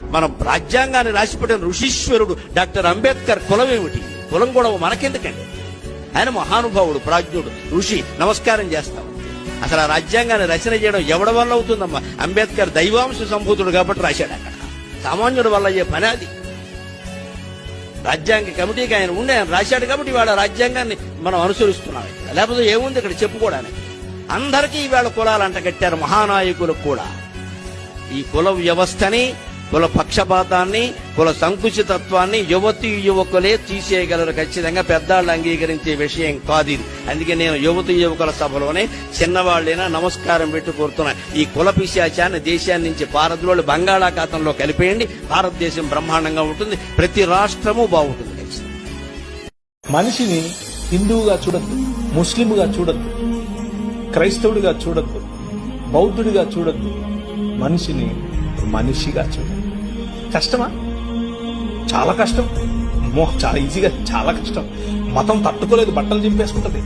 మనం రాజ్యాంగాన్ని రాసిపెట్టిన ఋషీశ్వరుడు డాక్టర్ అంబేద్కర్ కులం ఏమిటి? కులం కూడా మనకెందుకండి? ఆయన మహానుభావుడు, ప్రాజ్ఞుడు, ఋషి. నమస్కారం చేస్తాం. అసలు ఆ రాజ్యాంగాన్ని రచన చేయడం ఎవడి వల్ల అవుతుందమ్మా? అంబేద్కర్ దైవాంశ సంభూతుడు కాబట్టి రాశాడు. అక్కడ సామాన్యుడి వల్ల అయ్యే పని అది. రాజ్యాంగ కమిటీకి ఆయన ఉండి ఆయన రాశాడు కాబట్టి ఇవాళ రాజ్యాంగాన్ని మనం అనుసరిస్తున్నాం. లేకపోతే ఏముంది ఇక్కడ చెప్పుకోవడానికి? అందరికీ ఈవేళ కులాలు అంటగట్టారు, మహానాయకులకు కూడా. ఈ కుల వ్యవస్థని, కుల పక్షపాతాన్ని, కుల సంకుచితత్వాన్ని యువతీ యువకులే తీసేయగలరు ఖచ్చితంగా. పెద్దాళ్ళు అంగీకరించే విషయం కాదు ఇది. అందుకే నేను యువతీ యువకుల సభలోనే చిన్నవాళ్ళైనా నమస్కారం పెట్టి కోరుతున్నా, ఈ కుల పిశాచాన్ని దేశాన్ని నుంచి పారద్రోలి బంగాళాఖాతంలో కలిపేయండి. భారతదేశం బ్రహ్మాండంగా ఉంటుంది, ప్రతి రాష్ట్రము బాగుంటుంది. మనిషిని హిందువుగా చూడద్దు, ముస్లింగా చూడద్దు, క్రైస్తవుడిగా చూడద్దు, బౌద్ధుడిగా చూడద్దు. మనిషిని మనిషిగా చూడండి. కష్టమా? చాలా కష్టం. చాలా ఈజీగా, చాలా కష్టం. మతం తట్టుకోలేదు, బట్టలు చింపేసుకుంటది.